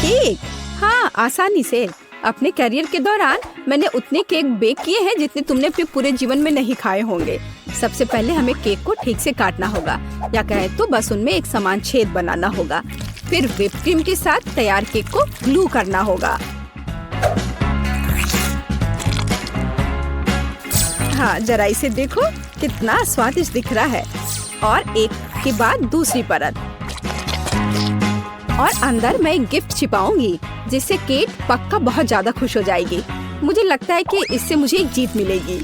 Cake. हाँ, आसानी से। अपने करियर के दौरान मैंने उतने केक बेक किए हैं जितने तुमने अपने पूरे जीवन में नहीं खाए होंगे। सबसे पहले हमें केक को ठीक से काटना होगा, या कहें तो बस उनमें एक समान छेद बनाना होगा। फिर व्हिप क्रीम के साथ तैयार केक को ग्लू करना होगा। हाँ, जरा इसे देखो, कितना स्वादिष्ट दिख रहा है। और एक के बाद दूसरी परत। और अंदर मैं एक गिफ्ट छिपाऊंगी, जिससे केट पक्का बहुत ज्यादा खुश हो जाएगी। मुझे लगता है कि इससे मुझे एक जीत मिलेगी।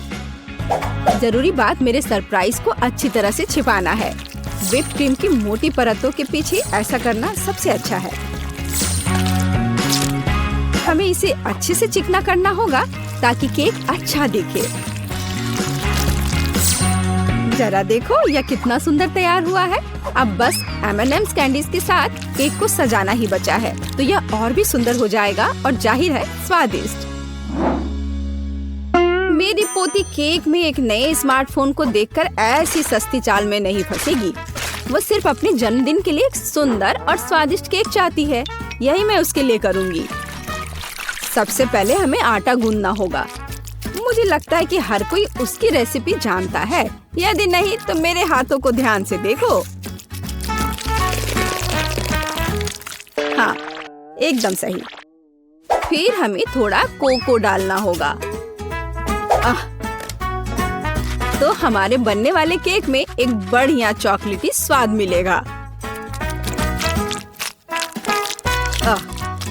जरूरी बात मेरे सरप्राइज को अच्छी तरह से छिपाना है। व्हिप क्रीम की मोटी परतों के पीछे ऐसा करना सबसे अच्छा है। हमें इसे अच्छे से चिकना करना होगा ताकि केक अच्छा दिखे। जरा देखो, यह कितना सुंदर तैयार हुआ है। अब बस M&M's कैंडीज के साथ केक को सजाना ही बचा है, तो यह और भी सुंदर हो जाएगा और जाहिर है स्वादिष्ट। मेरी पोती केक में एक नए स्मार्टफोन को देखकर ऐसी सस्ती चाल में नहीं फंसेगी। वो सिर्फ अपने जन्मदिन के लिए एक सुंदर और स्वादिष्ट केक चाहती है। यही मैं उसके लिए करूँगी। सबसे पहले हमें आटा गूंदना होगा। मुझे लगता है कि हर कोई उसकी रेसिपी जानता है। यदि नहीं तो मेरे हाथों को ध्यान से देखो। हाँ, एकदम सही। फिर हमें थोड़ा कोको डालना होगा। तो हमारे बनने वाले केक में एक बढ़िया चॉकलेटी स्वाद मिलेगा।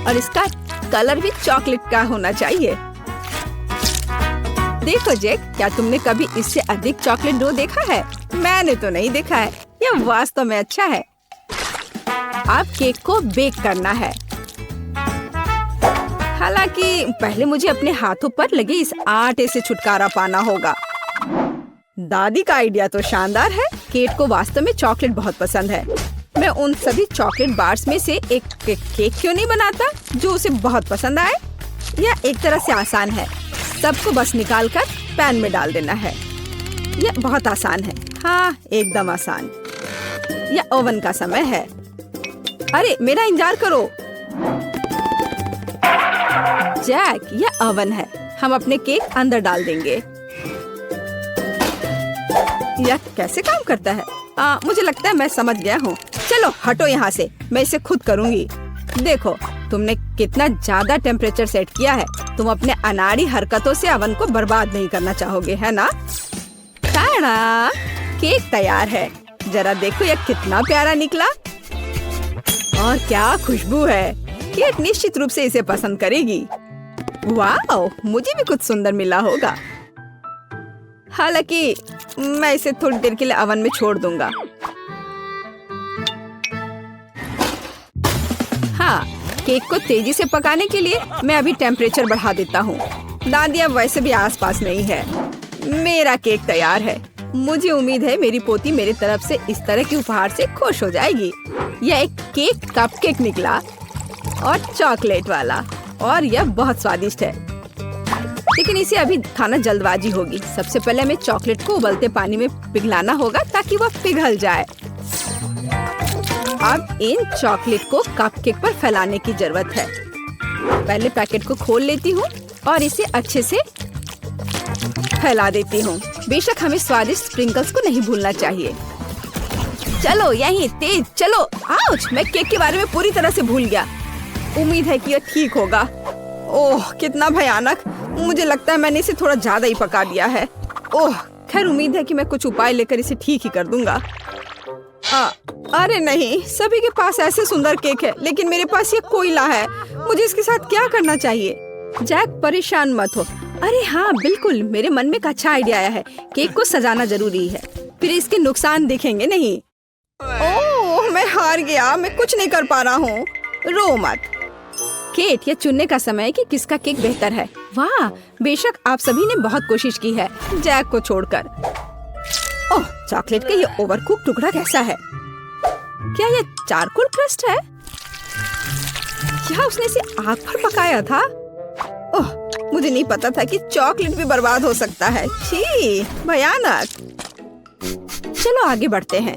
और इसका कलर भी चॉकलेट का होना चाहिए। देखो जैक, क्या तुमने कभी इससे अधिक चॉकलेट डो देखा है? मैंने तो नहीं देखा है। यह वास्तव में अच्छा है। अब केक को बेक करना है। हालांकि पहले मुझे अपने हाथों पर लगे इस आटे से छुटकारा पाना होगा। दादी का आइडिया तो शानदार है। केक को वास्तव में चॉकलेट बहुत पसंद है। मैं उन सभी चॉकलेट बार्स में से एक केक क्यों नहीं बनाता जो उसे बहुत पसंद आए। यह एक तरह से आसान है। सबको बस निकालकर पैन में डाल देना है। यह बहुत आसान है। हाँ, एकदम आसान। यह ओवन का समय है। अरे मेरा इंतजार करो। जैक, यह ओवन है। हम अपने केक अंदर डाल देंगे। यह कैसे काम करता है? मुझे लगता है मैं समझ गया हूँ। चलो हटो यहाँ से, मैं इसे खुद करूँगी। देखो, तुमने कितना ज्यादा टेम्परेचर सेट किया है। तुम अपने अनाड़ी हरकतों से ओवन को बर्बाद नहीं करना चाहोगे, है ना? ताड़ा, केक तैयार है। जरा देखो यह कितना प्यारा निकला। और क्या खुशबू है। केक निश्चित रूप से इसे पसंद करेगी। वाह, मुझे भी कुछ सुंदर मिला होगा। हालांकि मैं इसे थोड़ी देर के लिए ओवन में छोड़ दूंगा। हाँ, केक को तेजी से पकाने के लिए मैं अभी टेम्परेचर बढ़ा देता हूँ। दादी अब वैसे भी आसपास नहीं है। मेरा केक तैयार है। मुझे उम्मीद है मेरी पोती मेरी तरफ से इस तरह के उपहार से खुश हो जाएगी। यह एक केक कपकेक निकला और चॉकलेट वाला, और यह बहुत स्वादिष्ट है। लेकिन इसे अभी खाना जल्दबाजी होगी। सबसे पहले हमें चॉकलेट को उबलते पानी में पिघलाना होगा ताकि वह पिघल जाए। अब इन चॉकलेट को कपकेक पर फैलाने की जरूरत है। पहले पैकेट को खोल लेती हूँ और इसे अच्छे से फैला देती हूँ। बेशक हमें स्वादिष्ट स्प्रिंकल्स को नहीं भूलना चाहिए। चलो यहीं तेज चलो। आउच, मैं केक के बारे में पूरी तरह से भूल गया। उम्मीद है कि यह ठीक होगा। ओह, कितना भयानक। मुझे लगता है मैंने इसे थोड़ा ज्यादा ही पका दिया है। ओह, खैर उम्मीद है कि मैं कुछ उपाय लेकर इसे ठीक ही कर दूंगा। अरे नहीं, सभी के पास ऐसे सुंदर केक है, लेकिन मेरे पास ये कोयला है। मुझे इसके साथ क्या करना चाहिए? जैक, परेशान मत हो। अरे हाँ, बिल्कुल, मेरे मन में एक अच्छा आइडिया आया है। केक को सजाना जरूरी है, फिर इसके नुकसान दिखेंगे नहीं। ओह, मैं हार गया। मैं कुछ नहीं कर पा रहा हूँ। रो मत। केट, यह चुनने का समय है कि किसका केक बेहतर है। वाह, बेशक आप सभी ने बहुत कोशिश की है, जैक को छोड़कर। ओह, चॉकलेट का ये ओवरकुक टुकड़ा कैसा है? क्या ये चारकोल क्रस्ट है? क्या उसने इसे आग पर पकाया था? ओह, मुझे नहीं पता था कि चॉकलेट भी बर्बाद हो सकता है। छी, भयानक। चलो आगे बढ़ते हैं।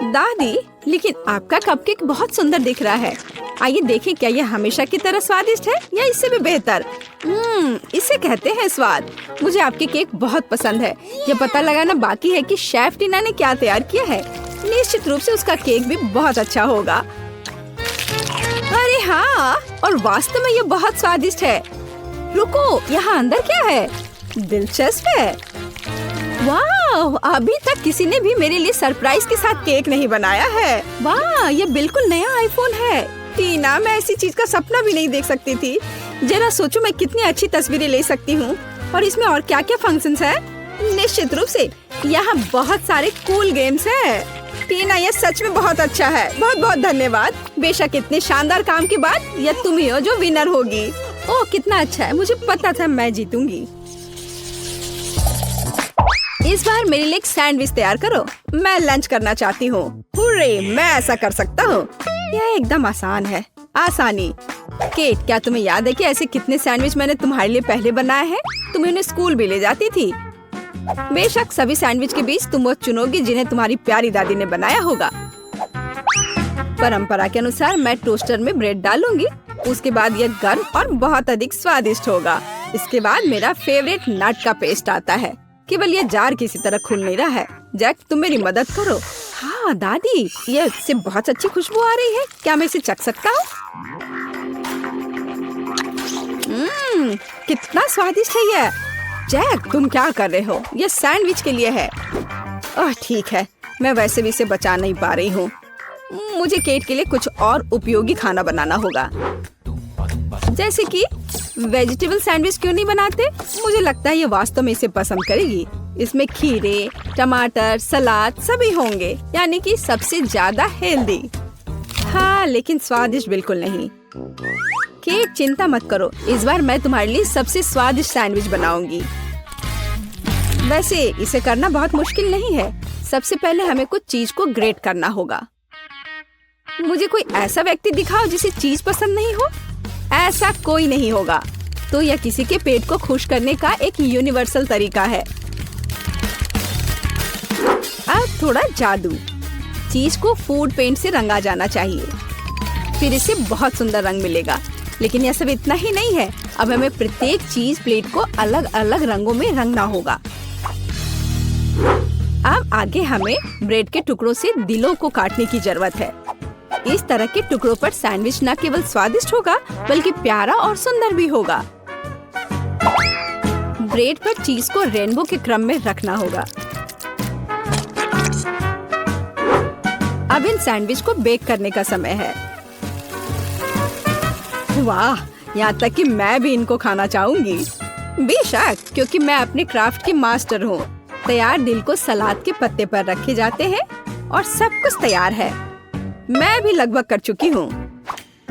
दादी, लेकिन आपका कपकेक बहुत सुंदर दिख रहा है। आइए देखें क्या ये हमेशा की तरह स्वादिष्ट है या इससे भी बेहतर। इसे कहते हैं स्वाद। मुझे आपके केक बहुत पसंद है। ये पता लगाना बाकी है कि शेफ टीना ने क्या तैयार किया है। निश्चित रूप से उसका केक भी बहुत अच्छा होगा। अरे हाँ, और वास्तव में ये बहुत स्वादिष्ट है। रुको, यहाँ अंदर क्या है? दिलचस्प है। वाह, अभी तक किसी ने भी मेरे लिए सरप्राइज के साथ केक नहीं बनाया है। वाह, ये बिल्कुल नया आईफोन है। टीना, मैं ऐसी चीज का सपना भी नहीं देख सकती थी। जरा सोचो मैं कितनी अच्छी तस्वीरें ले सकती हूँ। और इसमें और क्या क्या फंक्शंस हैं? निश्चित रूप से यहाँ बहुत सारे कूल गेम्स हैं। टीना, ये सच में बहुत अच्छा है। बहुत बहुत धन्यवाद। बेशक इतने शानदार काम के बाद यह तुम ही हो जो विनर होगी। ओह, कितना अच्छा है। मुझे पता था मैं जीतूंगी। इस बार मेरे लिए एक सैंडविच तैयार करो। मैं लंच करना चाहती हूँ। हुर्रे, मैं ऐसा कर सकता हूँ। यह एकदम आसान है। आसानी। केट, क्या तुम्हें याद है कि ऐसे कितने सैंडविच मैंने तुम्हारे लिए पहले बनाए हैं? तुम उन्हें स्कूल भी ले जाती थी। बेशक सभी सैंडविच के बीच तुम वो चुनोगी जिन्हें तुम्हारी प्यारी दादी ने बनाया होगा। परंपरा के अनुसार मैं टोस्टर में ब्रेड डालूंगी। उसके बाद यह गर्म और बहुत अधिक स्वादिष्ट होगा। इसके बाद मेरा फेवरेट नट का पेस्ट आता है। केवल ये जार किसी तरह खुल नहीं रहा है। जैक, तुम मेरी मदद करो। हाँ दादी, ये इससे बहुत अच्छी खुशबू आ रही है। क्या मैं इसे चख सकता हूँ? कितना स्वादिष्ट है ये। जैक, तुम क्या कर रहे हो? ये सैंडविच के लिए है। ओह ठीक है, मैं वैसे भी इसे बचा नहीं पा रही हूँ। मुझे केट के लिए कुछ और उपयोगी खाना बनाना होगा। जैसे कि वेजिटेबल सैंडविच क्यों नहीं बनाते? मुझे लगता है ये वास्तव में इसे पसंद करेगी। इसमें खीरे, टमाटर, सलाद सभी होंगे, यानी कि सबसे ज्यादा हेल्दी। हाँ, लेकिन स्वादिष्ट बिल्कुल नहीं। केट, चिंता मत करो। इस बार मैं तुम्हारे लिए सबसे स्वादिष्ट सैंडविच बनाऊंगी। वैसे इसे करना बहुत मुश्किल नहीं है। सबसे पहले हमें कुछ चीज को ग्रेट करना होगा। मुझे कोई ऐसा व्यक्ति दिखाओ जिसे चीज पसंद नहीं हो। ऐसा कोई नहीं होगा। तो यह किसी के पेट को खुश करने का एक यूनिवर्सल तरीका है। अब थोड़ा जादू। चीज को फूड पेंट से रंगा जाना चाहिए, फिर इसे बहुत सुंदर रंग मिलेगा। लेकिन यह सब इतना ही नहीं है। अब हमें प्रत्येक चीज प्लेट को अलग अलग रंगों में रंगना होगा। अब आगे हमें ब्रेड के टुकड़ों से दिलों को काटने की जरूरत है। इस तरह के टुकड़ों पर सैंडविच न केवल स्वादिष्ट होगा बल्कि प्यारा और सुंदर भी होगा। ब्रेड पर चीज को रेनबो के क्रम में रखना होगा। अब इन सैंडविच को बेक करने का समय है। वाह, यहाँ तक कि मैं भी इनको खाना चाहूंगी। बेशक, क्योंकि मैं अपने क्राफ्ट की मास्टर हूँ। तैयार दिल को सलाद के पत्ते पर रखे जाते हैं और सब कुछ तैयार है। मैं भी लगभग कर चुकी हूँ।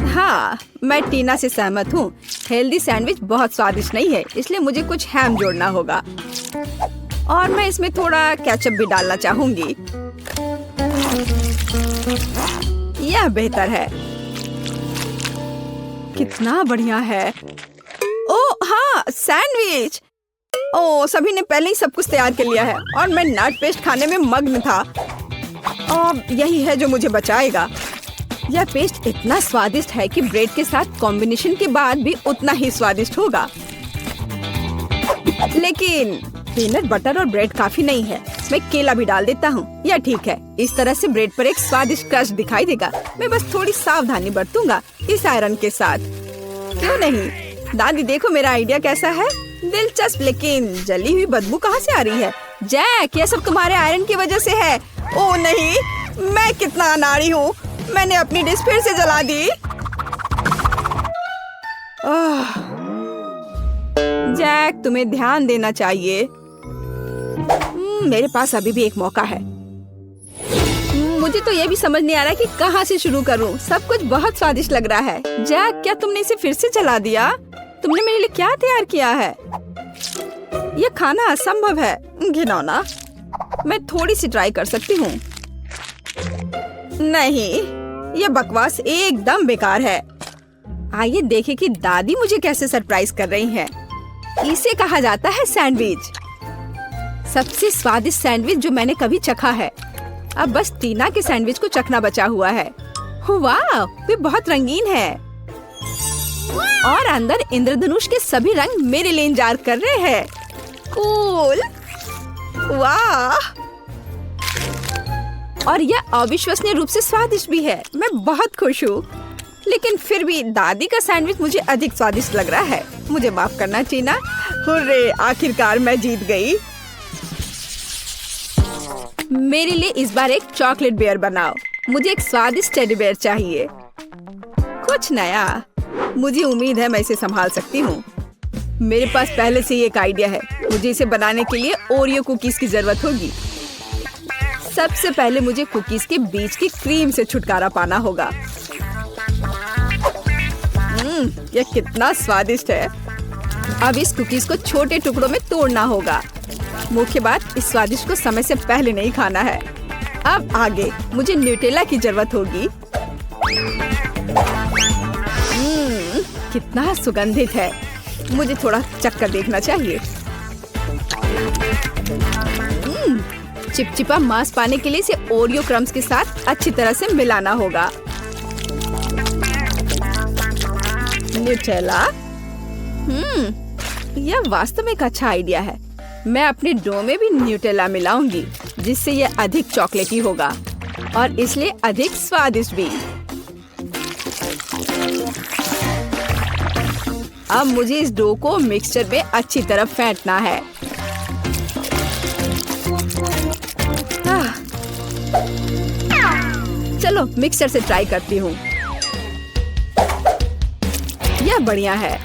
हाँ, मैं टीना से सहमत हूँ। हेल्दी सैंडविच बहुत स्वादिष्ट नहीं है, इसलिए मुझे कुछ हैम जोड़ना होगा। और मैं इसमें थोड़ा केचप भी डालना चाहूंगी। यह बेहतर है। कितना बढ़िया है। ओह हाँ, सैंडविच। ओह, सभी ने पहले ही सब कुछ तैयार कर लिया है और मैं नट पेस्ट खाने में मग्न था। और यही है जो मुझे बचाएगा। यह पेस्ट इतना स्वादिष्ट है कि ब्रेड के साथ कॉम्बिनेशन के बाद भी उतना ही स्वादिष्ट होगा। लेकिन पीनट बटर और ब्रेड काफी नहीं है। मैं केला भी डाल देता हूँ। यह ठीक है। इस तरह से ब्रेड पर एक स्वादिष्ट क्रस्ट दिखाई देगा। मैं बस थोड़ी सावधानी बरतूंगा इस आयरन के साथ। क्यों नहीं? दादी देखो मेरा आइडिया कैसा है। दिलचस्प, लेकिन जली हुई बदबू कहाँ से आ रही है? जैक, यह सब तुम्हारे आयरन की वजह से है। ओह नहीं, मैं कितना अनाड़ी हूँ। मैंने अपनी डिश फिर से जला दी। जैक, तुम्हें ध्यान देना चाहिए। मेरे पास अभी भी एक मौका है। मुझे तो ये भी समझ नहीं आ रहा कि कहाँ से शुरू करूँ। सब कुछ बहुत स्वादिष्ट लग रहा है। जैक, क्या तुमने इसे फिर से जला दिया? तुमने मेरे लिए क्या तैयार किया है? यह खाना असंभव है। घिनौना। मैं थोड़ी सी ट्राई कर सकती हूँ। नहीं, यह बकवास एकदम बेकार है। आइए देखें कि दादी मुझे कैसे सरप्राइज कर रही हैं। इसे कहा जाता है सैंडविच। सबसे स्वादिष्ट सैंडविच जो मैंने कभी चखा है। अब बस टीना के सैंडविच को चखना बचा हुआ है। वाह, वे बहुत रंगीन है और अंदर इंद्रधनुष के सभी रंग मेरे लिए इंतजार कर रहे हैं। कूल, वाह! और यह अविश्वसनीय रूप से स्वादिष्ट भी है। मैं बहुत खुश हूँ, लेकिन फिर भी दादी का सैंडविच मुझे अधिक स्वादिष्ट लग रहा है। मुझे माफ करना टीना। हुर्रे, आखिरकार मैं जीत गई। मेरे लिए इस बार एक चॉकलेट बियर बनाओ। मुझे एक स्वादिष्ट टेडी बियर चाहिए, कुछ नया। मुझे उम्मीद है मैं इसे संभाल सकती हूँ। मेरे पास पहले से ही एक आइडिया है। मुझे इसे बनाने के लिए ओरियो कुकीज की जरूरत होगी। सबसे पहले मुझे कुकीज के बीच की क्रीम से छुटकारा पाना होगा। यह कितना स्वादिष्ट है। अब इस कुकीज को छोटे टुकड़ों में तोड़ना होगा। मुख्य बात, इस स्वादिष्ट को समय से पहले नहीं खाना है। अब आगे मुझे न्यूटेला की जरूरत होगी। कितना सुगंधित है। मुझे थोड़ा चक्कर देखना चाहिए। चिपचिपा मांस पाने के लिए इसे ओरियो क्रम्स के साथ अच्छी तरह से मिलाना होगा। न्यूटेला, यह वास्तव में एक अच्छा आइडिया है। मैं अपने डो में भी न्यूटेला मिलाऊंगी, जिससे यह अधिक चॉकलेटी होगा और इसलिए अधिक स्वादिष्ट भी। अब मुझे इस डो को मिक्सचर में अच्छी तरह फेंटना है। चलो मिक्सचर से ट्राई करती हूँ। यह बढ़िया है।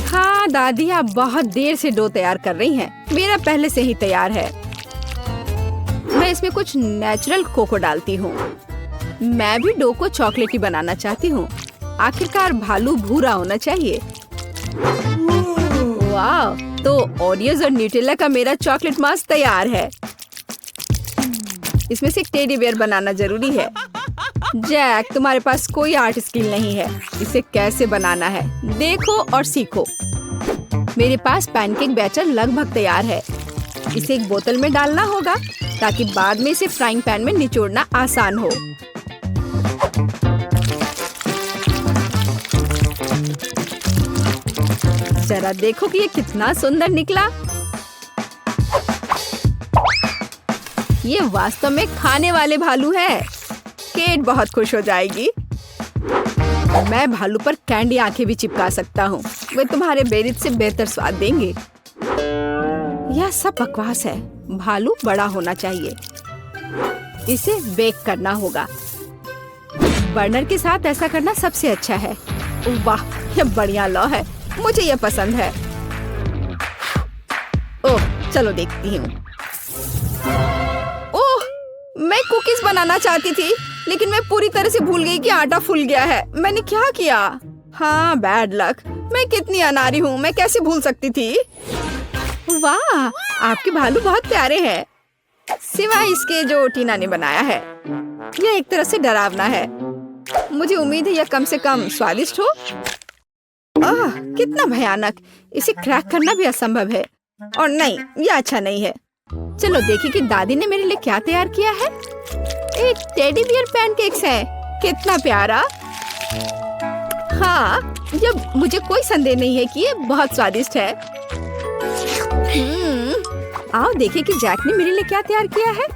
हाँ दादी, आप बहुत देर से डो तैयार कर रही हैं। मेरा पहले से ही तैयार है। मैं इसमें कुछ नेचुरल कोको डालती हूँ। मैं भी डो को चॉकलेटी बनाना चाहती हूँ। आखिरकार भालू भूरा होना चाहिए। वाह, तो ओरियोज और न्यूटेला का मेरा चॉकलेट मास्क तैयार है। इसमें से एक टेडी बियर बनाना जरूरी है। जैक, तुम्हारे पास कोई आर्ट स्किल नहीं है। इसे कैसे बनाना है देखो और सीखो। मेरे पास पैनकेक बैटर लगभग तैयार है। इसे एक बोतल में डालना होगा ताकि बाद में इसे फ्राइंग पैन में निचोड़ना आसान हो। जरा देखो कि ये कितना सुंदर निकला। ये वास्तव में खाने वाले भालू है। केट बहुत खुश हो जाएगी। मैं भालू पर कैंडी आंखें भी चिपका सकता हूँ। वे तुम्हारे बेरित से बेहतर स्वाद देंगे। यह सब बकवास है। भालू बड़ा होना चाहिए। इसे बेक करना होगा। बर्नर के साथ ऐसा करना सबसे अच्छा है। वाह, यह बढ़िया लौ है। मुझे यह पसंद है। ओह, चलो देखती हूँ। ओह, मैं कुकीज बनाना चाहती थी, लेकिन मैं पूरी तरह से भूल गई कि आटा फूल गया है। मैंने क्या किया? हाँ, बैड लक। मैं कितनी अनाड़ी हूँ। मैं कैसे भूल सकती थी? वाह, आपके भालू बहुत प्यारे हैं, सिवाय इसके जो टीना ने बनाया है। यह एक तरह से डरावना है। मुझे उम्मीद है यह कम से कम स्वादिष्ट हो। आह, कितना भयानक। इसे क्रैक करना भी असंभव है। और नहीं, यह अच्छा नहीं है। चलो देखिए कि दादी ने मेरे लिए क्या तैयार किया है। एक टेडी बियर पैनकेक्स है। कितना प्यारा। हाँ, जब मुझे कोई संदेह नहीं है कि ये बहुत स्वादिष्ट है। आओ देखिए कि जैक ने मेरे लिए क्या तैयार किया है।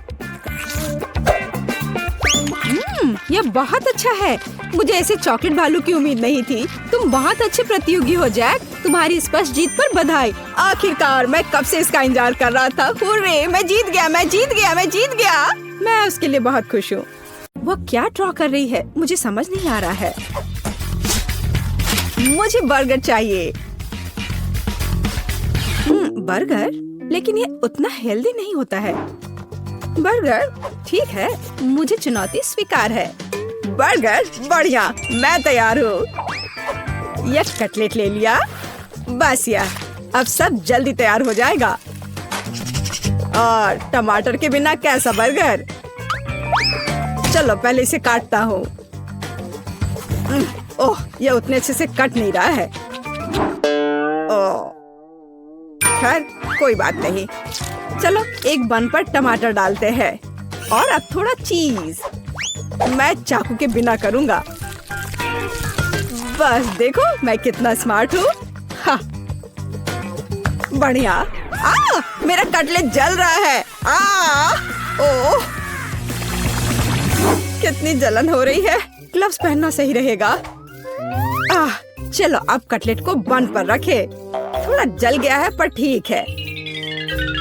यह बहुत अच्छा है। मुझे ऐसे चॉकलेट भालू की उम्मीद नहीं थी। तुम बहुत अच्छे प्रतियोगी हो जैक। तुम्हारी स्पष्ट जीत पर बधाई। आखिरकार, मैं कब से इसका इंतजार कर रहा था। हुर्रे, मैं जीत गया, मैं जीत गया, मैं जीत गया। मैं उसके लिए बहुत खुश हूँ। वो क्या ड्रॉ कर रही है, मुझे समझ नहीं आ रहा है। मुझे बर्गर चाहिए। बर्गर? लेकिन ये उतना हेल्दी नहीं होता है। बर्गर ठीक है, मुझे चुनौती स्वीकार है। बर्गर बढ़िया, मैं तैयार हूँ। यह कटलेट ले लिया। बस यार, अब सब जल्दी तैयार हो जाएगा। और टमाटर के बिना कैसा बर्गर। चलो पहले इसे काटता हूँ। ओह, यह उतने अच्छे से कट नहीं रहा है। ओह, खैर कोई बात नहीं। चलो एक बन पर टमाटर डालते हैं और अब थोड़ा चीज। मैं चाकू के बिना करूँगा। बस देखो मैं कितना स्मार्ट हूँ। हाँ, बढ़िया। मेरा कटलेट जल रहा है। ओह, कितनी जलन हो रही है। ग्लव्स पहनना सही रहेगा। चलो अब कटलेट को बन पर रखे। थोड़ा जल गया है पर ठीक है।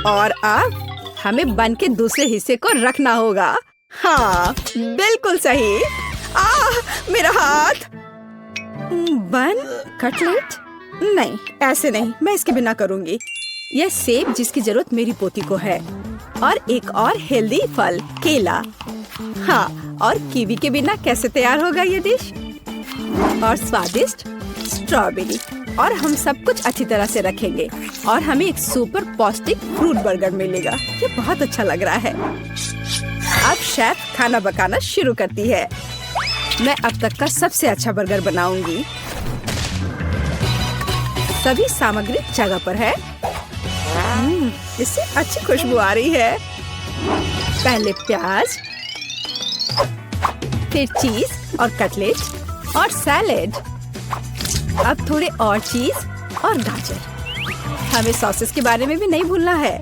और अब हमें बन के दूसरे हिस्से को रखना होगा। हाँ, बिल्कुल सही। मेरा हाथ। बन, कटलेट? नहीं, ऐसे नहीं। मैं इसके बिना करूँगी। यह सेब जिसकी जरूरत मेरी पोती को है, और एक और हेल्दी फल केला। हाँ, और कीवी के बिना कैसे तैयार होगा ये डिश? और स्वादिष्ट स्ट्रॉबेरी। और हम सब कुछ अच्छी तरह से रखेंगे और हमें एक सुपर पौष्टिक फ्रूट बर्गर मिलेगा। ये बहुत अच्छा लग रहा है। अब शेफ खाना पकाना शुरू करती है। मैं अब तक का सबसे अच्छा बर्गर बनाऊंगी। सभी सामग्री जगह पर है। इससे अच्छी खुशबू आ रही है। पहले प्याज, फिर चीज और कटलेट और सैलेड। अब थोड़े और चीज और गाजर। हमें सॉसेस के बारे में भी नहीं भूलना है।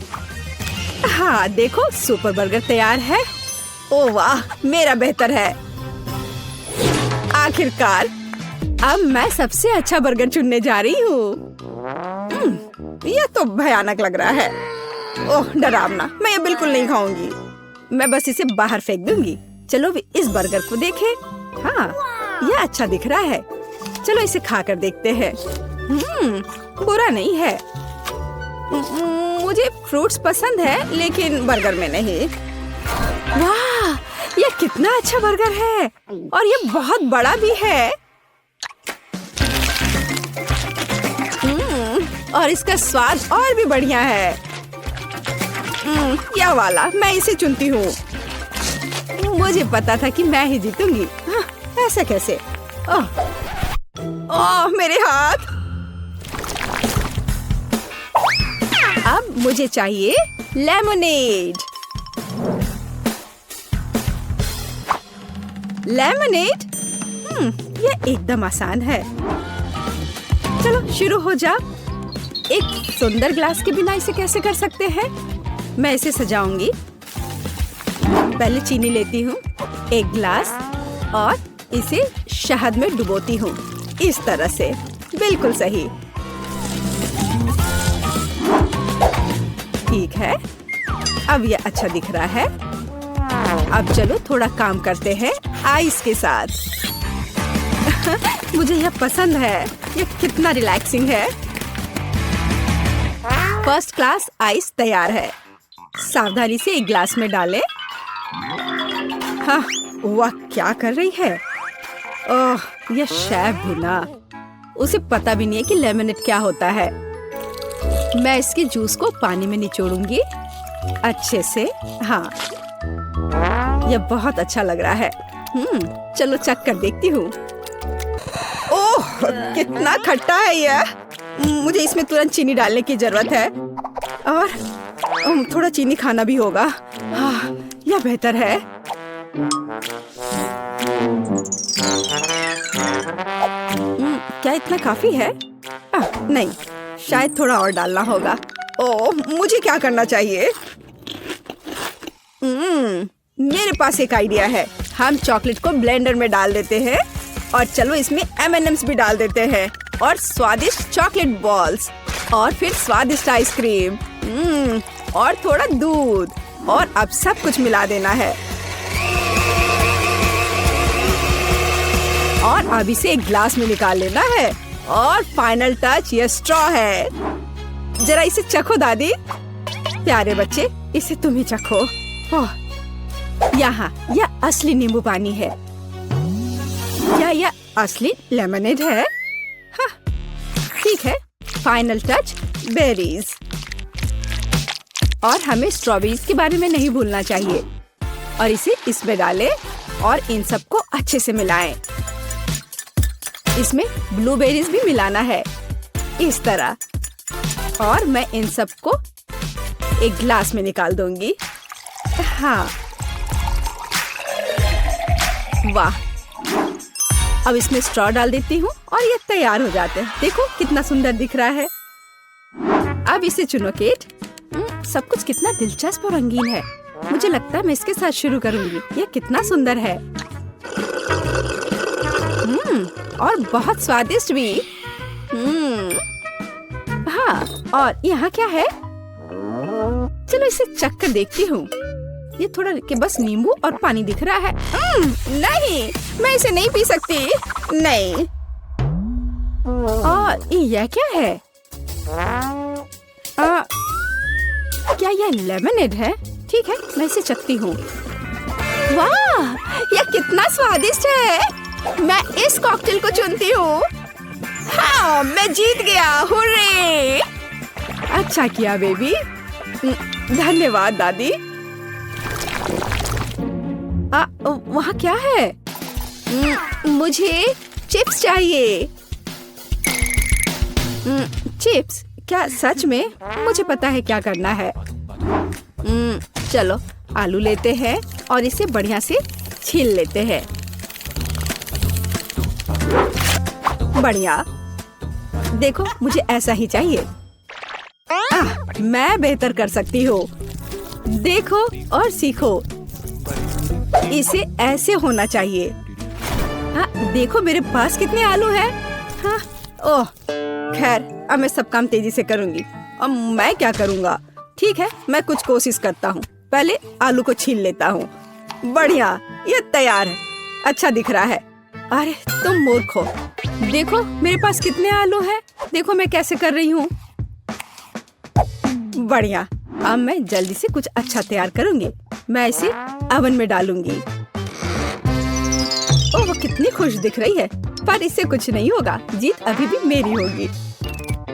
हाँ देखो, सुपर बर्गर तैयार है। ओह वाह, मेरा बेहतर है। आखिरकार अब मैं सबसे अच्छा बर्गर चुनने जा रही हूँ। यह तो भयानक लग रहा है। ओह डरावना, मैं ये बिल्कुल नहीं खाऊंगी। मैं बस इसे बाहर फेंक दूंगी। चलो भी इस बर्गर को देखें। हाँ, यह अच्छा दिख रहा है। चलो इसे खाकर देखते हैं। बुरा नहीं है। मुझे फ्रूट्स पसंद है लेकिन बर्गर में नहीं। वाह, यह कितना अच्छा बर्गर है और यह बहुत बड़ा भी है। और इसका स्वाद और भी बढ़िया है। यह वाला मैं इसे चुनती हूँ। मुझे पता था कि मैं ही जीतूंगी। ऐसा कैसे? ओह मेरे हाथ। अब मुझे चाहिए लेमनेड। लेमनेड? यह एकदम आसान है। चलो शुरू हो जा। एक सुंदर ग्लास के बिना इसे कैसे कर सकते हैं? मैं इसे सजाऊंगी। पहले चीनी लेती हूँ, एक ग्लास, और इसे शहद में डुबोती हूँ। इस तरह से। बिल्कुल सही। ठीक है, अब यह अच्छा दिख रहा है। अब चलो थोड़ा काम करते हैं आइस के साथ। मुझे यह पसंद है। यह कितना रिलैक्सिंग है। फर्स्ट क्लास आइस तैयार है। सावधानी से एक ग्लास में डालें। हाँ, वाह क्या कर रही है। ओह, यह शेफ भी ना, उसे पता भी नहीं है कि लेमनेड क्या होता है। मैं इसके जूस को पानी में निचोड़ूंगी अच्छे से। हाँ, यह बहुत अच्छा लग रहा है। चलो चख कर देखती हूँ। ओह कितना खट्टा है यह। मुझे इसमें तुरंत चीनी डालने की जरूरत है, और थोड़ा चीनी खाना भी होगा। हाँ, यह बेहतर है। क्या इतना काफी है? नहीं, शायद थोड़ा और डालना होगा। ओह, मुझे क्या करना चाहिए? मेरे पास एक आइडिया है। हम चॉकलेट को ब्लेंडर में डाल देते हैं, और चलो इसमें M&M's भी डाल देते हैं, और स्वादिष्ट चॉकलेट बॉल्स, और फिर स्वादिष्ट आइसक्रीम, और थोड़ा दूध, और अब सब कुछ मिला देना है। और अब इसे एक ग्लास में निकाल लेना है। और फाइनल टच ये स्ट्रॉ है। जरा इसे चखो दादी। प्यारे बच्चे, इसे तुम ही चखो। यहाँ यह असली नींबू पानी है। क्या यह असली लेमनेड है? हाँ, ठीक है। Final touch berries. और हमें स्ट्रॉबेरीज के बारे में नहीं भूलना चाहिए। और इसे इसमें डालें और इन सबको अच्छे से मिलाएं। इसमें ब्लूबेरीज भी मिलाना है, इस तरह। और मैं इन सबको एक ग्लास में निकाल दूंगी। हाँ, वाह, अब इसमें स्ट्रॉ डाल देती हूँ और ये तैयार हो जाते हैं। देखो कितना सुंदर दिख रहा है। अब इसे चुनो केट। सब कुछ कितना दिलचस्प और रंगीन है। मुझे लगता है मैं इसके साथ शुरू करूंगी। ये कितना सुंदर है। और बहुत स्वादिष्ट भी। हाँ, और यहाँ क्या है? चलो इसे चख कर देखती हूँ। ये थोड़ा के बस नींबू और पानी दिख रहा है। नहीं, मैं इसे नहीं पी सकती। नहीं। और यह क्या है? क्या यह लेमनेड है? ठीक है, मैं इसे चखती हूँ। वाह, यह कितना स्वादिष्ट है। मैं इस कॉकटेल को चुनती हूँ। हाँ, मैं जीत गया। हुर्रे! अच्छा किया बेबी। धन्यवाद दादी। वहाँ क्या है? मुझे चिप्स चाहिए। चिप्स? क्या सच में? मुझे पता है क्या करना है। चलो आलू लेते हैं और इसे बढ़िया से छील लेते हैं। बढ़िया। देखो मुझे ऐसा ही चाहिए। मैं बेहतर कर सकती हूँ। देखो और सीखो। इसे ऐसे होना चाहिए। देखो मेरे पास कितने आलू हैं। हाँ, ओह खैर, अब मैं सब काम तेजी से करूँगी। अब मैं क्या करूँगा? ठीक है, मैं कुछ कोशिश करता हूँ। पहले आलू को छील लेता हूँ। बढ़िया, ये तैयार है। अच्छा दिख रहा है। अरे तुम मूर्ख हो। देखो मेरे पास कितने आलू हैं। देखो मैं कैसे कर रही हूँ। बढ़िया, अब मैं जल्दी से कुछ अच्छा तैयार करूँगी। मैं इसे ओवन में डालूंगी। ओह, वो कितनी खुश दिख रही है। पर इससे कुछ नहीं होगा। जीत अभी भी मेरी होगी।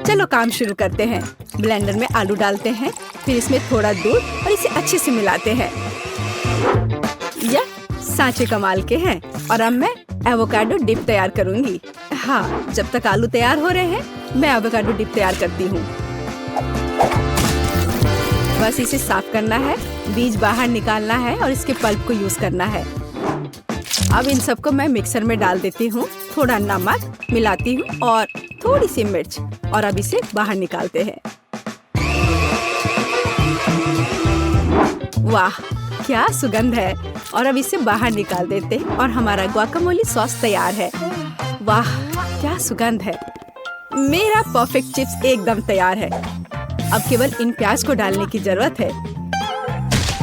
चलो काम शुरू करते हैं। ब्लेंडर में आलू डालते हैं, फिर इसमें थोड़ा दूध और इसे अच्छे से मिलाते हैं। यह सांचे कमाल के हैं। और अब मैं एवोकाडो डिप तैयार करूंगी। हाँ, जब तक आलू तैयार हो रहे हैं मैं एवोकाडो डिप तैयार करती हूँ। बस इसे साफ करना है, बीज बाहर निकालना है और इसके पल्प को यूज करना है। अब इन सबको मैं मिक्सर में डाल देती हूँ। थोड़ा नमक मिलाती हूँ और थोड़ी सी मिर्च, और अब इसे बाहर निकालते हैं। वाह, क्या सुगंध है। और अब इसे बाहर निकाल देते हैं और हमारा गुआकामोली सॉस तैयार है। वाह, क्या सुगंध है। मेरा परफेक्ट चिप्स एकदम तैयार है। अब केवल इन प्याज को डालने की जरूरत है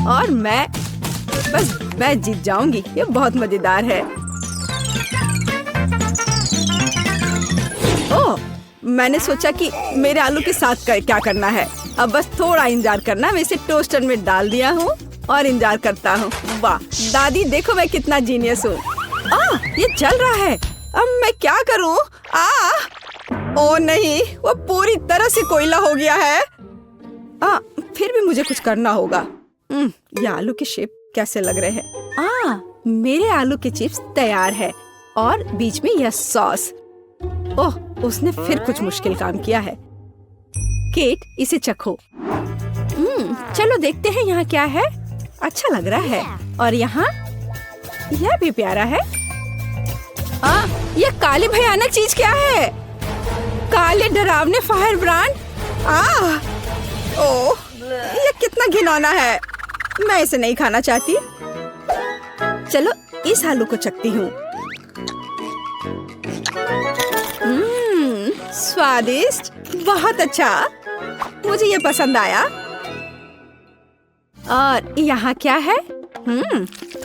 और मैं जीत जाऊंगी। ये बहुत मजेदार है। ओह, मैंने सोचा कि मेरे आलू के साथ क्या करना है। अब बस थोड़ा इंतजार करना। मैं इसे टोस्टर में डाल दिया हूँ और इंतजार करता हूँ। वाह दादी, देखो मैं कितना जीनियस हूँ। ये जल रहा है। अब मैं क्या करूँ? ओ नहीं, वो पूरी तरह से कोयला हो गया है। फिर भी मुझे कुछ करना होगा। ये आलू के शेप कैसे लग रहे हैं? मेरे आलू के चिप्स तैयार है और बीच में यह सॉस। ओह, उसने फिर कुछ मुश्किल काम किया है। केट, इसे चखो। चलो देखते हैं यहाँ क्या है। अच्छा लग रहा है। और यहाँ यह भी प्यारा है। यह काली भयानक चीज क्या है? काले डरावने फायर ब्रांड। ओह, ये कितना घिनौना है। मैं इसे नहीं खाना चाहती। चलो इस आलू को चखती हूँ। स्वादिष्ट, बहुत अच्छा। मुझे ये पसंद आया। और यहाँ क्या है?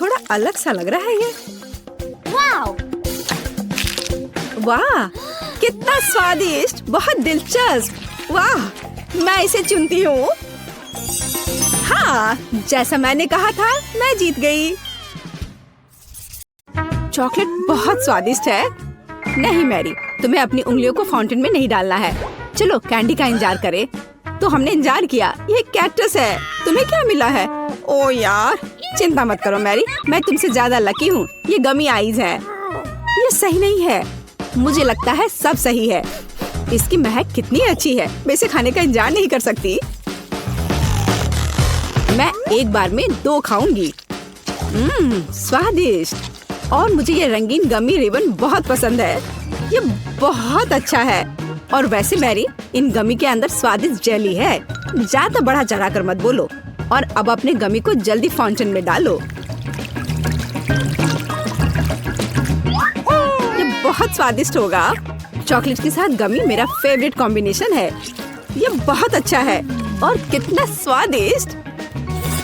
थोड़ा अलग सा लग रहा है ये। वाह, कितना स्वादिष्ट, बहुत दिलचस्प। वाह, मैं इसे चुनती हूँ। हाँ, जैसा मैंने कहा था, मैं जीत गई। चॉकलेट बहुत स्वादिष्ट है। नहीं मैरी, तुम्हें अपनी उंगलियों को फाउंटेन में नहीं डालना है। चलो कैंडी का इंतजार करें। तो हमने इंतजार किया। ये कैक्टस है। तुम्हें क्या मिला है? ओ यार, चिंता मत करो मैरी, मैं तुमसे ज्यादा लकी हूँ। ये गमी आइज है। ये सही नहीं है। मुझे लगता है सब सही है। इसकी महक कितनी अच्छी है। मैं इसे खाने का इंतजार नहीं कर सकती। मैं एक बार में 2 खाऊंगी। स्वादिष्ट। और मुझे ये रंगीन गमी रिबन बहुत पसंद है। ये बहुत अच्छा है। और वैसे मैरी, इन गमी के अंदर स्वादिष्ट जेली है। ज्यादा बढ़ा चढ़ा कर मत बोलो। और अब अपने गमी को जल्दी फाउंटेन में डालो। ये बहुत स्वादिष्ट होगा। चॉकलेट के साथ गमी मेरा फेवरेट कॉम्बिनेशन है। ये बहुत अच्छा है और कितना स्वादिष्ट।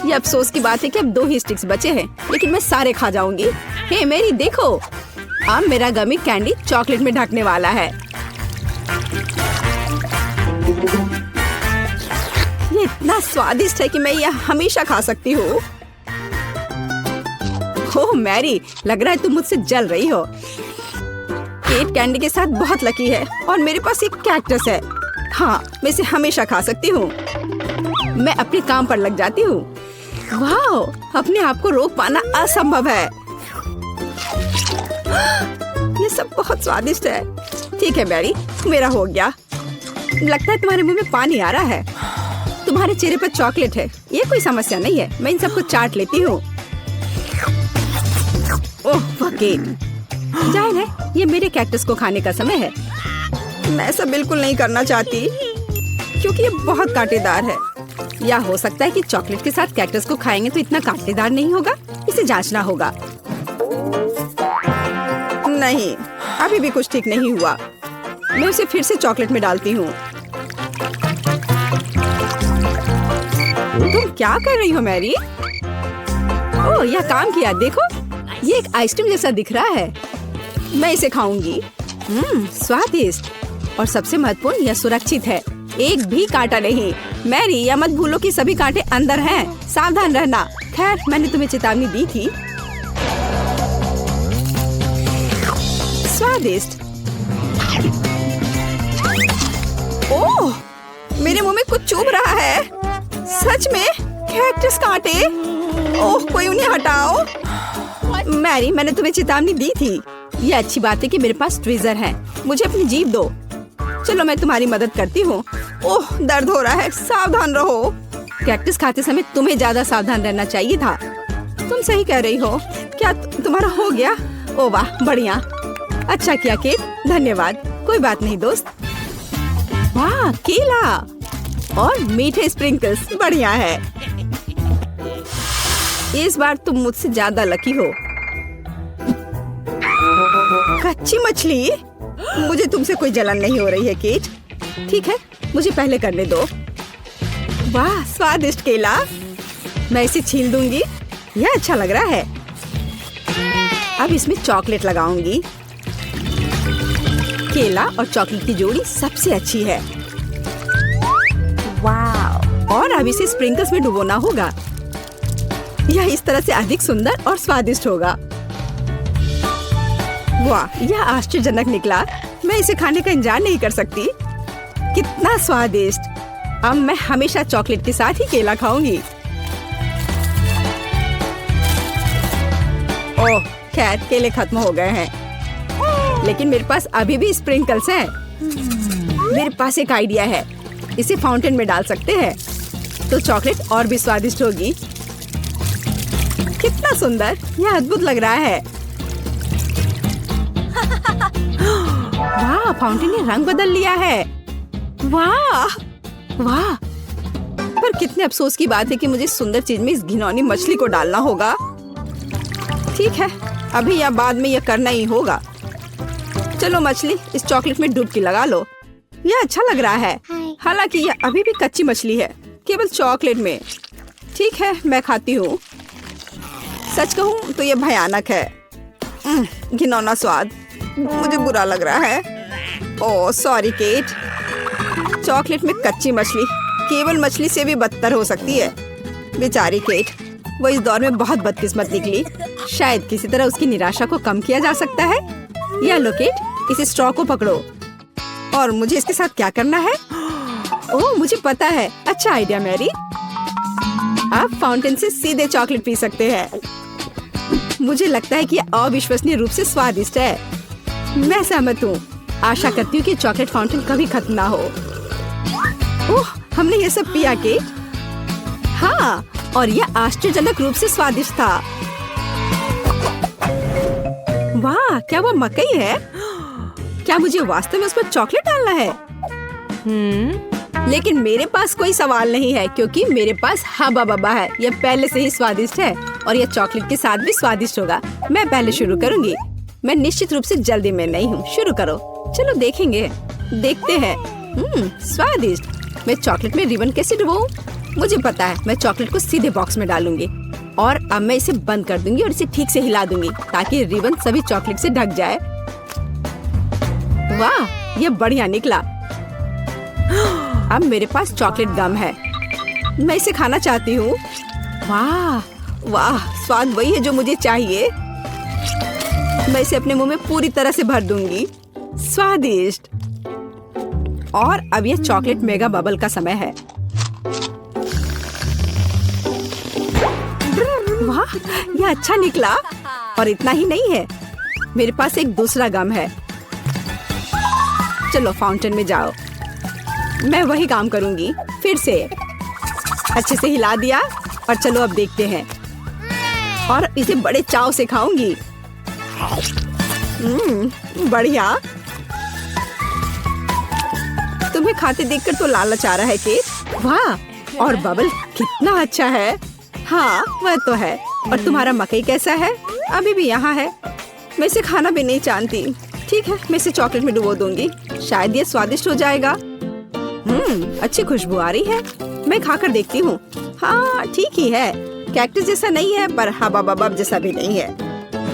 ये अफसोस की बात है कि अब 2 ही स्टिक्स बचे हैं, लेकिन मैं सारे खा जाऊंगी। हे मेरी देखो, अब मेरा गमी कैंडी चॉकलेट में ढकने वाला है। ये इतना स्वादिष्ट है कि मैं यह हमेशा खा सकती हूँ। ओह मैरी, लग रहा है तुम मुझसे जल रही हो। केट कैंडी के साथ बहुत लकी है और मेरे पास एक कैक्टस है। हाँ, मैं इसे हमेशा खा सकती हूँ। मैं अपने काम पर लग जाती हूँ। वाह, अपने आप को रोक पाना असंभव है। ये सब बहुत स्वादिष्ट है। ठीक है मैरी, मेरा हो गया। लगता है तुम्हारे मुंह में पानी आ रहा है। तुम्हारे चेहरे पर चॉकलेट है, ये कोई समस्या नहीं है। मैं इन सबको चाट लेती हूँ। ओह केट, जाहिर है ये मेरे कैक्टस को खाने का समय है। मैं ऐसा बिल्कुल नहीं करना चाहती क्योंकि ये बहुत कांटेदार है। या हो सकता है कि चॉकलेट के साथ कैक्टस को खाएंगे तो इतना कांटेदार नहीं होगा। इसे जांचना होगा। नहीं, अभी भी कुछ ठीक नहीं हुआ। मैं उसे फिर से चॉकलेट में डालती हूँ। तुम क्या कर रही हो मैरी? ओह, यह काम किया। देखो, ये एक आइसक्रीम जैसा दिख रहा है। मैं इसे खाऊंगी। स्वादिष्ट और सबसे महत्वपूर्ण, यह सुरक्षित है। एक भी कांटा नहीं। मैरी, यह मत भूलो कि सभी कांटे अंदर हैं। सावधान रहना। खैर, मैंने तुम्हें चेतावनी दी थी। स्वादिष्ट। ओह, मेरे मुंह में कुछ चुभ रहा है। सच में कैक्टस कांटे। ओह, कोई उन्हें हटाओ। मैरी, मैंने तुम्हें चेतावनी दी थी। ये अच्छी बात है कि मेरे पास ट्विज़र है। मुझे अपनी जीभ दो। चलो, मैं तुम्हारी मदद करती हूँ। ओह, दर्द हो रहा है। सावधान रहो। कैक्टस खाते समय तुम्हें ज्यादा सावधान रहना चाहिए था। तुम सही कह रही हो। क्या तुम्हारा हो गया? ओह वाह, बढ़िया। अच्छा किया केट, धन्यवाद। कोई बात नहीं दोस्त। वाह, केला और मीठे स्प्रिंकल्स, बढ़िया है। इस बार तुम मुझसे ज्यादा लकी हो। कच्ची मछली? मुझे तुमसे कोई जलन नहीं हो रही है केट। ठीक है, मुझे पहले करने दो। वाह, स्वादिष्ट केला। मैं इसे छील दूंगी। यह अच्छा लग रहा है। अब इसमें चॉकलेट लगाऊंगी। केला और चॉकलेट की जोड़ी सबसे अच्छी है। वाह, और अब इसे स्प्रिंकल्स में डुबोना होगा। यह इस तरह से अधिक सुंदर और स्वादिष्ट होगा। वाह, यह आश्चर्यजनक निकला। मैं इसे खाने का इंतजार नहीं कर सकती। कितना स्वादिष्ट। अब मैं हमेशा चॉकलेट के साथ ही केला खाऊंगी। ओह, खैर केले खत्म हो गए हैं, लेकिन मेरे पास अभी भी स्प्रिंकल्स हैं। मेरे पास एक आइडिया है। इसे फाउंटेन में डाल सकते हैं तो चॉकलेट और भी स्वादिष्ट होगी। कितना सुंदर, यह अद्भुत लग रहा है। वाह, फाउंटेन ने रंग बदल लिया है। वाह वाह, पर कितने अफसोस की बात है कि मुझे सुंदर चीज में इस घिनौनी मछली को डालना होगा। ठीक है, अभी या बाद में यह करना ही होगा। चलो मछली, इस चॉकलेट में डुबकी लगा लो। यह अच्छा लग रहा है। हालांकि यह अभी भी कच्ची मछली है, केवल चॉकलेट में। ठीक है, मैं खाती हूँ। सच कहूँ तो यह भयानक है। घिनौना स्वाद, मुझे बुरा लग रहा है। Oh sorry cat. चॉकलेट में कच्ची मछली केवल मछली से भी बदतर हो सकती है। बेचारी केट, वो इस दौर में बहुत बदकिस्मत निकली। शायद किसी तरह उसकी निराशा को कम किया जा सकता है। या लो केट, इस स्ट्रॉ को पकड़ो। और मुझे इसके साथ क्या करना है? ओह, मुझे पता है। अच्छा आइडिया मैरी। आप फाउंटेन से सीधे चॉकलेट पी सकते हैं। मुझे लगता है कि यह अविश्वसनीय रूप से स्वादिष्ट है। मैं सहमत हूँ। आशा करती हूँ कि चॉकलेट फाउंटेन कभी खत्म ना हो। ओह, हमने ये सब पिया केट? हाँ, और यह आश्चर्यजनक रूप से स्वादिष्ट था। वाह, क्या वो मकई है? क्या मुझे वास्तव में उस पर चॉकलेट डालना है? लेकिन मेरे पास कोई सवाल नहीं है क्योंकि मेरे पास हब्बा बब्बा है। यह पहले से ही स्वादिष्ट है और यह चॉकलेट के साथ भी स्वादिष्ट होगा। मैं पहले शुरू करूंगी। मैं निश्चित रूप से जल्दी में नहीं हूँ। शुरू करो। चलो देखेंगे, देखते हैं। स्वादिष्ट। मैं चॉकलेट में रिबन कैसे डुबाऊं? मुझे पता है, मैं चॉकलेट को सीधे बॉक्स में डालूंगी और अब मैं इसे बंद कर दूंगी और इसे ठीक से हिला दूंगी ताकि रिबन सभी चॉकलेट से ढक जाए। वाह, ये बढ़िया निकला। अब मेरे पास चॉकलेट गम है। मैं इसे खाना चाहती हूँ। वाह वाह, स्वाद वही है जो मुझे चाहिए। मैं इसे अपने मुंह में पूरी तरह से भर दूंगी। स्वादिष्ट। और अब यह चॉकलेट मेगा बबल का समय है। वाह, यह अच्छा निकला। और इतना ही नहीं है, मेरे पास एक दूसरा गम है। चलो फाउंटेन में जाओ। मैं वही काम करूंगी। फिर से अच्छे से हिला दिया और चलो अब देखते हैं। और इसे बड़े चाव से खाऊंगी। बढ़िया। तुम्हें खाते देखकर तो लालच आ रहा है केट। वाह, और बबल कितना अच्छा है। हाँ, वह तो है। और तुम्हारा मकई कैसा है? अभी भी यहाँ है। मैं इसे खाना भी नहीं जानती। ठीक है, मैं इसे चॉकलेट में डुबो दूंगी। शायद ये स्वादिष्ट हो जाएगा। अच्छी खुशबू आ रही है। मैं खाकर देखती हूँ। हाँ, ठीक ही है। कैक्टस जैसा नहीं है पर हबा बबा जैसा भी नहीं है।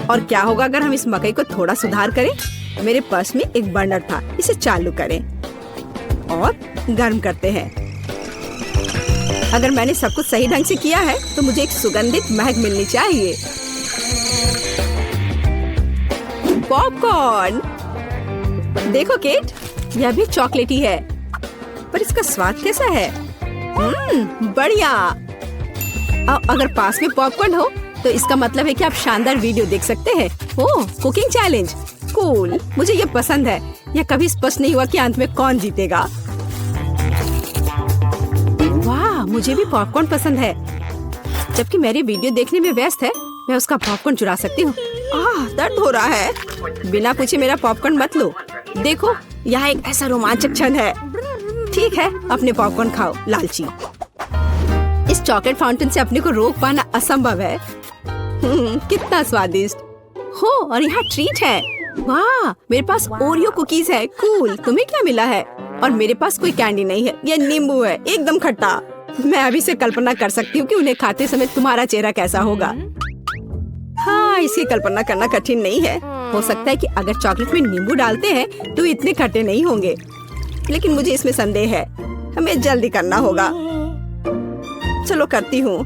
और क्या होगा अगर हम इस मकई को थोड़ा सुधार करें? मेरे पर्स में एक बर्नर था। इसे चालू करें और गर्म करते हैं। अगर मैंने सब कुछ सही ढंग से किया है तो मुझे एक सुगंधित महक मिलनी चाहिए। पॉपकॉर्न। देखो केट, यह भी चॉकलेटी है पर इसका स्वाद कैसा है? बढ़िया। अगर पास में पॉपकॉर्न हो तो इसका मतलब है कि आप शानदार वीडियो देख सकते हैं। ओह, कुकिंग चैलेंज। कूल। मुझे ये पसंद है। यह कभी स्पष्ट नहीं हुआ कि अंत में कौन जीतेगा। वाह, मुझे भी पॉपकॉर्न पसंद है। जबकि मेरी वीडियो देखने में व्यस्त है, मैं उसका पॉपकॉर्न चुरा सकती हूँ। दर्द हो रहा है। बिना पूछे मेरा पॉपकॉर्न मत लो। देखो, यहाँ एक ऐसा रोमांचक क्षण है। ठीक है, अपने पॉपकॉर्न खाओ, लालची। इस चॉकलेट फाउंटेन से अपने को रोक पाना असंभव है। कितना स्वादिष्ट हो। और यहाँ ट्रीट है। वाह, मेरे पास ओरियो कुकीज है। कूल। तुम्हें क्या मिला है? और मेरे पास कोई कैंडी नहीं है। यह नींबू है, एकदम खट्टा। मैं अभी से कल्पना कर सकती हूँ कि उन्हें खाते समय तुम्हारा चेहरा कैसा होगा। हाँ, इसकी कल्पना करना कठिन नहीं है। हो सकता है कि अगर चॉकलेट में नींबू डालते हैं तो इतने खट्टे नहीं होंगे, लेकिन मुझे इसमें संदेह है। हमें जल्दी करना होगा। चलो करती हूँ।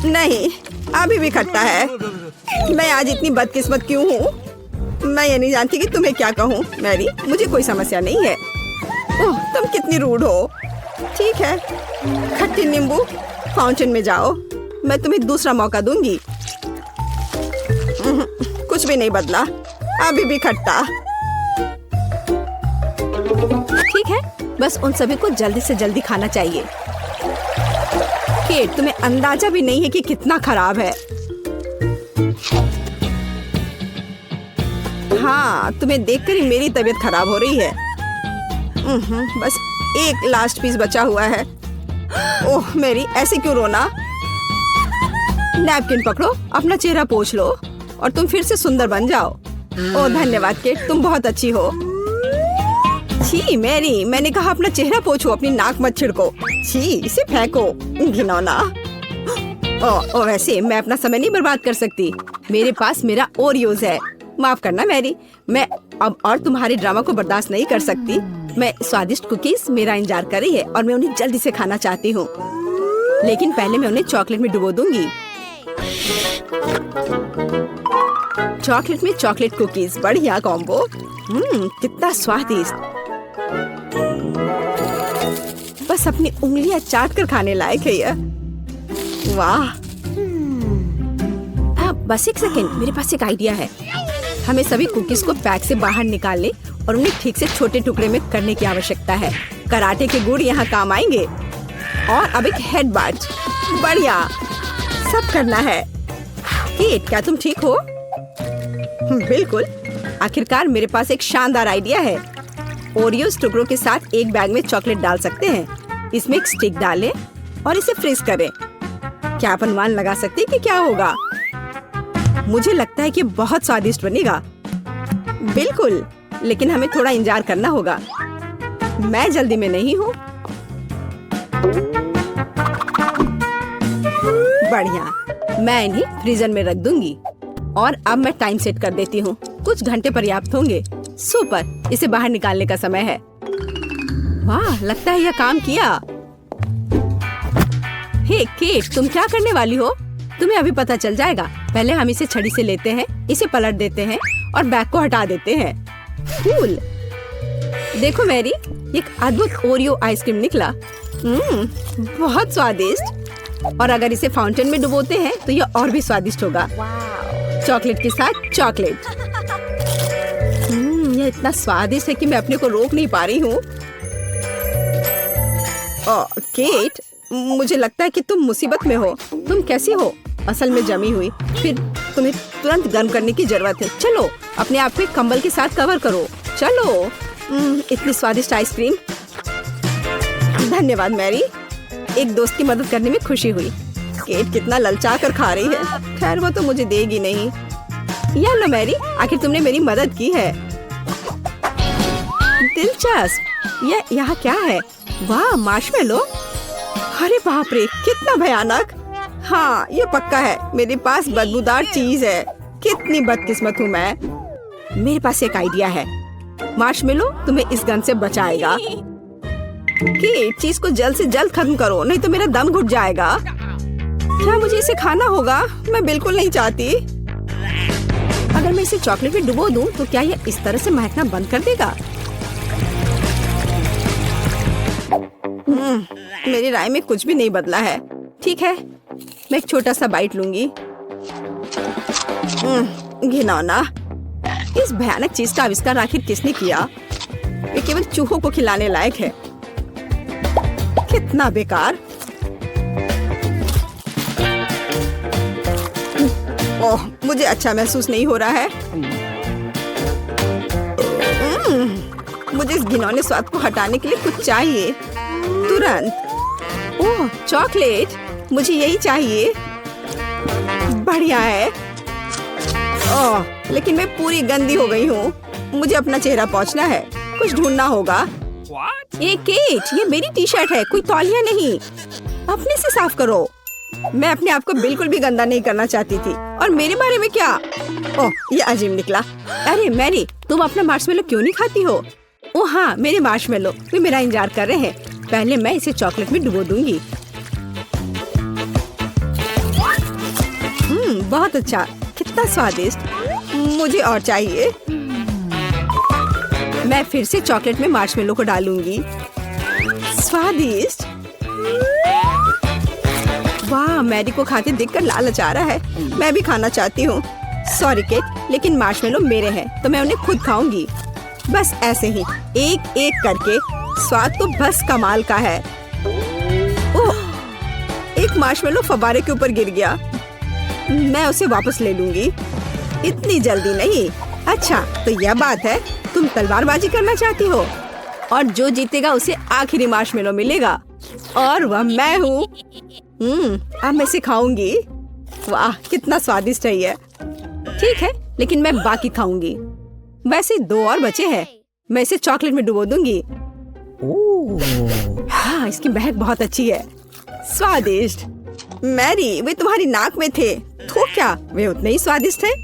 नहीं, अभी भी खट्टा है। मैं आज इतनी बदकिस्मत क्यों हूँ? मैं ये नहीं जानती कि तुम्हें क्या कहूँ। मैरी, मुझे कोई समस्या नहीं है। ओह, तुम कितनी रूड हो। ठीक है, खट्टी नींबू, फाउंटेन में जाओ। मैं तुम्हें दूसरा मौका दूंगी। कुछ भी नहीं बदला, अभी भी खट्टा। ठीक है, बस उन सभी को जल्दी से जल्दी खाना चाहिए। केट, तुम्हें अंदाजा भी नहीं है कि कितना खराब है। हाँ, तुम्हें देखकर ही मेरी तबीयत खराब हो रही है। बस एक लास्ट पीस बचा हुआ है। ओह मेरी, ऐसे क्यों रोना? नैपकिन पकड़ो, अपना चेहरा पोंछ लो और तुम फिर से सुंदर बन जाओ। ओह धन्यवाद केट, तुम बहुत अच्छी हो। छी मैरी, मैंने कहा अपना चेहरा पोंछो, अपनी नाक मत छिड़को। छी, इसे फेंको, घिनौना। ओ वैसे मैं अपना समय नहीं बर्बाद कर सकती। मेरे पास मेरा ओरियोज है। माफ करना मैरी, मैं अब और तुम्हारे ड्रामा को बर्दाश्त नहीं कर सकती। मैं स्वादिष्ट कुकीज मेरा इंतजार कर रही है और मैं उन्हें जल्दी से खाना चाहती हूँ, लेकिन पहले मैं उन्हें चॉकलेट में डुबो दूंगी। चॉकलेट में चॉकलेट कुकीज, बढ़िया कॉम्बो। कितना स्वादिष्ट। बस अपनी उंगलियां चाट कर खाने लायक है यह। वाह। बस एक सेकेंड, मेरे पास एक आइडिया है। हमें सभी कुकीज को पैक से बाहर निकालने और उन्हें ठीक से छोटे टुकड़े में करने की आवश्यकता है। कराटे के गुण यहाँ काम आएंगे। और अब एक हेड बाट, बढ़िया। सब करना है। केट, क्या तुम ठीक हो? बिल्कुल। आखिरकार मेरे पास एक शानदार आइडिया है। ओरियोस टुकड़ों के साथ एक बैग में चॉकलेट डाल सकते हैं। इसमें एक स्टिक डालें और इसे फ्रीज करें। क्या आप अनुमान लगा सकते हैं कि क्या होगा? मुझे लगता है कि बहुत स्वादिष्ट बनेगा। बिल्कुल, लेकिन हमें थोड़ा इंतजार करना होगा। मैं जल्दी में नहीं हूँ। बढ़िया, मैं इन्हें फ्रीजर में रख दूंगी और अब मैं टाइम सेट कर देती हूँ। कुछ घंटे पर्याप्त होंगे। सुपर, इसे बाहर निकालने का समय है। वाह, लगता है यह काम किया। हे केट, तुम क्या करने वाली हो? तुम्हें अभी पता चल जाएगा। पहले हम इसे छड़ी से लेते हैं, इसे पलट देते हैं और बैग को हटा देते हैं। कूल। देखो मैरी, एक अद्भुत ओरियो आइसक्रीम निकला। बहुत स्वादिष्ट। और अगर इसे फाउंटेन में डुबोते हैं तो यह और भी स्वादिष्ट होगा। चॉकलेट के साथ चॉकलेट। यह इतना स्वादिष्ट है कि मैं अपने को रोक नहीं पा रही हूँ। केट, मुझे लगता है कि तुम मुसीबत में हो। तुम कैसी हो? असल में जमी हुई। फिर तुम्हें तुरंत गर्म करने की जरूरत है। चलो, अपने आप को कंबल के साथ कवर करो। चलो। इतनी स्वादिष्ट आइसक्रीम। धन्यवाद मैरी, एक दोस्त की मदद करने में खुशी हुई। केट कितना ललचा कर खा रही है। खैर, वो तो मुझे देगी नहीं। या लो मैरी, आखिर तुमने मेरी मदद की है। दिलचस्प। यह यहाँ क्या है? वाह, मार्शमेलो। अरे बाप रे, कितना भयानक। हाँ, ये पक्का है। मेरे पास बदबूदार चीज है। कितनी बदकिस्मत हूँ मैं। मेरे पास एक आइडिया है। मार्शमेलो तुम्हें इस गन से बचाएगा। कि चीज को जल्द से जल्द खत्म करो, नहीं तो मेरा दम घुट जाएगा। क्या मुझे इसे खाना होगा? मैं बिल्कुल नहीं चाहती। अगर मैं इसे चॉकलेट में डुबो दूं, तो क्या यह इस तरह से महकना बंद कर देगा? मेरी राय में कुछ भी नहीं बदला है। ठीक है, मैं एक छोटा सा बाइट लूंगी। घिनौना। इस भयानक चीज का आविष्कार आखिर किसने किया? ये केवल चूहों को खिलाने लायक है। कितना बेकार। ओह, मुझे अच्छा महसूस नहीं हो रहा है। मुझे इस घिनौने स्वाद को हटाने के लिए कुछ चाहिए तुरंत। ओह, चॉकलेट, मुझे यही चाहिए। बढ़िया है। ओह, लेकिन मैं पूरी गंदी हो गई हूँ। मुझे अपना चेहरा पोंछना है। कुछ ढूंढना होगा। ये केट, ये मेरी टी शर्ट है, कोई तौलिया नहीं। अपने से साफ करो। मैं अपने आप को बिल्कुल भी गंदा नहीं करना चाहती थी। और मेरे बारे में क्या? ओह, ये अजीब निकला। अरे मैरी, तुम अपना मार्शमेलो क्यों नहीं खाती हो? ओह हाँ, मेरे मार्शमेलो वे मेरा इंतजार कर रहे हैं। पहले मैं इसे चॉकलेट में डुबो दूंगी। बहुत अच्छा, कितना स्वादिष्ट। मुझे और चाहिए। मैं फिर से चॉकलेट में मार्शमेलो को डालूंगी। स्वादिष्ट। वाह, मैरी को खाते देखकर लालच आ रहा है। मैं भी खाना चाहती हूँ। सॉरी केट, लेकिन मार्शमेलो मेरे हैं तो मैं उन्हें खुद खाऊंगी। बस ऐसे ही, एक एक करके। स्वाद तो बस कमाल का है। ओह, एक मार्शमेलो फव्वारे के ऊपर गिर गया। मैं उसे वापस ले लूंगी। इतनी जल्दी नहीं। अच्छा, तो यह बात है। तुम तलवारबाजी करना चाहती हो और जो जीतेगा उसे आखिरी मार्शमेलो मिलेगा और वह मैं हूँ। अब मैं इसे खाऊंगी। वाह, कितना स्वादिष्ट है यह। ठीक है, लेकिन मैं बाकी खाऊंगी। वैसे 2 और बचे हैं। मैं इसे चॉकलेट में डुबो दूंगी। हाँ, इसकी महक बहुत अच्छी है। स्वादिष्ट। मैरी, वे तुम्हारी नाक में थे। थू क्या, वे उतने ही स्वादिष्ट है।